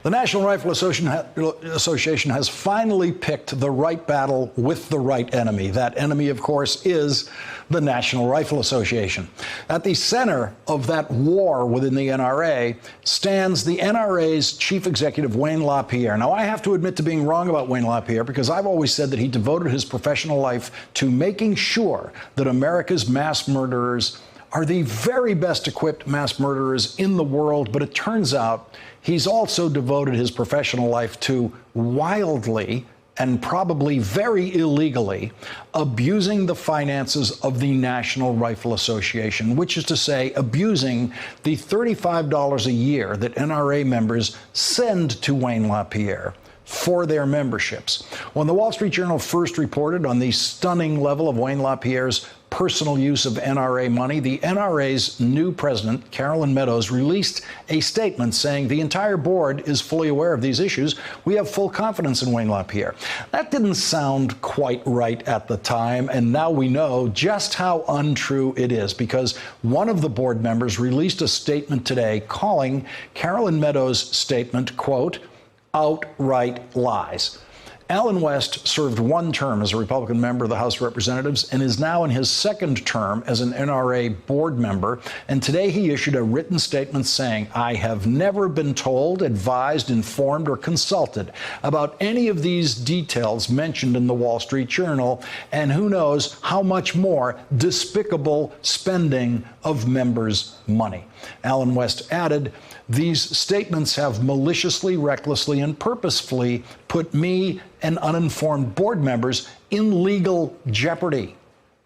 The National Rifle Association has finally picked the right battle with the right enemy. That enemy, of course, is the National Rifle Association. At the center of that war within the NRA stands the NRA's chief executive, Wayne LaPierre. Now, I have to admit to being wrong about Wayne LaPierre because I've always said that he devoted his professional life to making sure that America's mass murderers are the very best equipped mass murderers in the world. But it turns out he's also devoted his professional life to wildly and probably very illegally abusing the finances of the National Rifle Association, which is to say, abusing the $35 a year that NRA members send to Wayne LaPierre for their memberships. When the Wall Street Journal first reported on the stunning level of Wayne LaPierre's personal use of NRA money, the NRA's new president, Carolyn Meadows, released a statement saying the entire board is fully aware of these issues. We have full confidence in Wayne LaPierre. That didn't sound quite right at the time, and now we know just how untrue it is, because one of the board members released a statement today calling Carolyn Meadows' statement, quote, outright lies. Allen West served one term as a Republican member of the House of Representatives and is now in his second term as an NRA board member. And today he issued a written statement saying, I have never been told, advised, informed, or consulted about any of these details mentioned in the Wall Street Journal, and who knows how much more despicable spending of members' money. Allen West added, these statements have maliciously, recklessly, and purposefully put me and uninformed board members in legal jeopardy.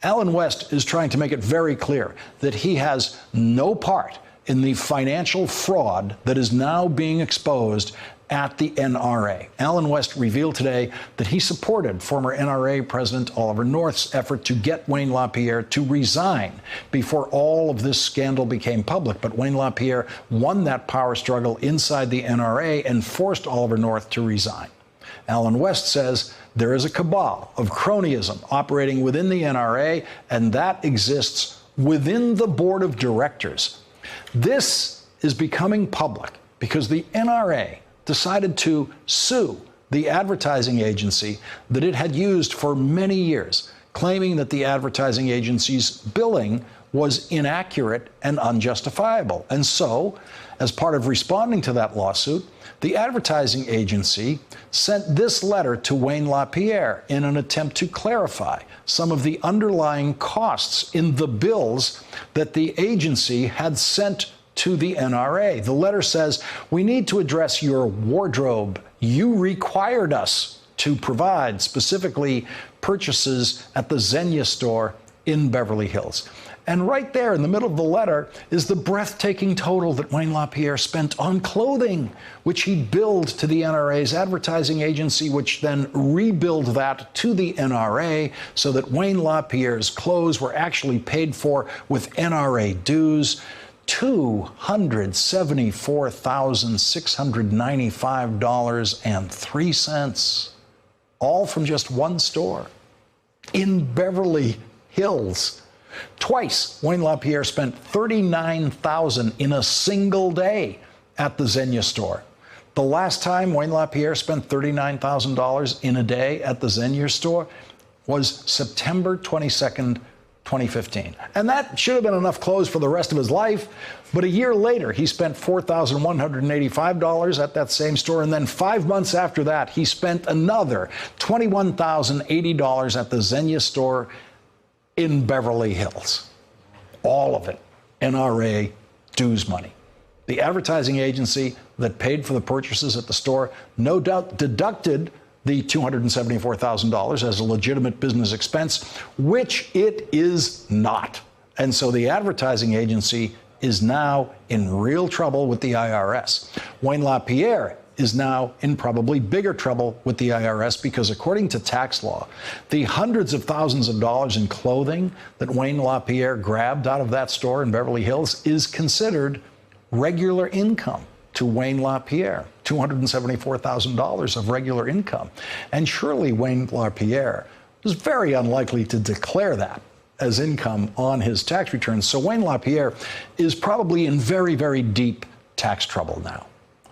Allen West is trying to make it very clear that he has no part in the financial fraud that is now being exposed at the NRA. Allen West revealed today that he supported former NRA President Oliver North's effort to get Wayne LaPierre to resign before all of this scandal became public. But Wayne LaPierre won that power struggle inside the NRA and forced Oliver North to resign. Allen West says there is a cabal of cronyism operating within the NRA, and that exists within the board of directors. This is becoming public because the NRA decided to sue the advertising agency that it had used for many years, claiming that the advertising agency's billing was inaccurate and unjustifiable. And so, as part of responding to that lawsuit, the advertising agency sent this letter to Wayne LaPierre in an attempt to clarify some of the underlying costs in the bills that the agency had sent to the NRA. The letter says, we need to address your wardrobe. You required us to provide, specifically purchases at the Xenia store in Beverly Hills. And right there in the middle of the letter is the breathtaking total that Wayne LaPierre spent on clothing, which he billed to the NRA's advertising agency, which then rebilled that to the NRA so that Wayne LaPierre's clothes were actually paid for with NRA dues. $274,695.03, all from just one store in Beverly Hills. Twice, Wayne LaPierre spent $39,000 in a single day at the Xenia store. The last time Wayne LaPierre spent $39,000 in a day at the Xenia store was September 22nd, 2015. And that should have been enough clothes for the rest of his life. But a year later, he spent $4,185 at that same store. And then 5 months after that, he spent another $21,080 at the Xenia store in Beverly Hills. All of it NRA dues money. The advertising agency that paid for the purchases at the store no doubt deducted the $274,000 as a legitimate business expense, which it is not. And so the advertising agency is now in real trouble with the IRS. Wayne LaPierre is now in probably bigger trouble with the IRS because, according to tax law, the hundreds of thousands of dollars in clothing that Wayne LaPierre grabbed out of that store in Beverly Hills is considered regular income to Wayne LaPierre, $274,000 of regular income. And surely Wayne LaPierre was very unlikely to declare that as income on his tax returns. So Wayne LaPierre is probably in very, very deep tax trouble now.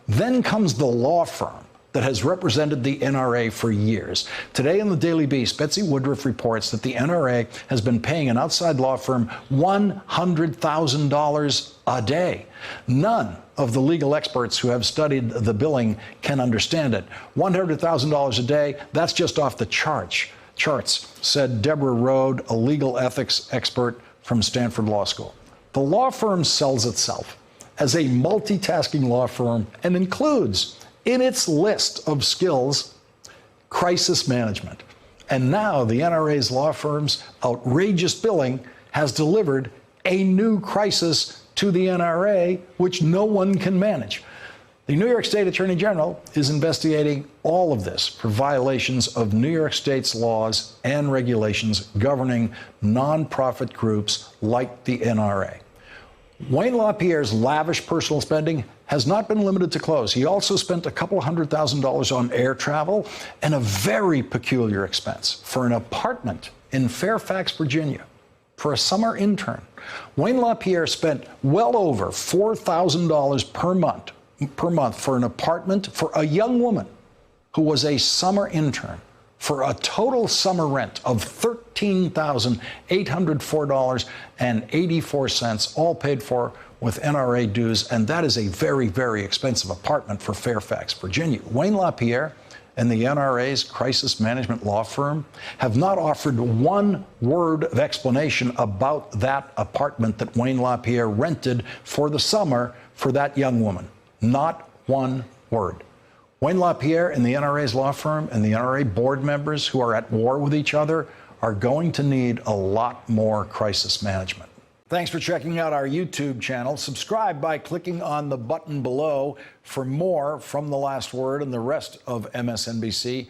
Then comes the law firm that has represented the NRA for years. Today in the Daily Beast, Betsy Woodruff reports that the NRA has been paying an outside law firm $100,000 a day. None of the legal experts who have studied the billing can understand it. $100,000 a day, that's just off the charts, said Deborah Rode, a legal ethics expert from Stanford Law School. The law firm sells itself as a multitasking law firm and includes in its list of skills crisis management. And now the NRA's law firm's outrageous billing has delivered a new crisis to the NRA, which no one can manage. The New York State Attorney General is investigating all of this for violations of New York State's laws and regulations governing nonprofit groups like the NRA. Wayne LaPierre's lavish personal spending has not been limited to clothes. He also spent a couple $100,000 on air travel and a very peculiar expense for an apartment in Fairfax, Virginia, for a summer intern. Wayne LaPierre spent well over $4,000 per month for an apartment for a young woman who was a summer intern, for a total summer rent of $13,804.84, all paid for with NRA dues, and that is a very, very expensive apartment for Fairfax, Virginia. Wayne LaPierre and the NRA's crisis management law firm have not offered one word of explanation about that apartment that Wayne LaPierre rented for the summer for that young woman. Not one word. Wayne LaPierre and the NRA's law firm and the NRA board members who are at war with each other are going to need a lot more crisis management. Thanks for checking out our YouTube channel. Subscribe by clicking on the button below for more from The Last Word and the rest of MSNBC.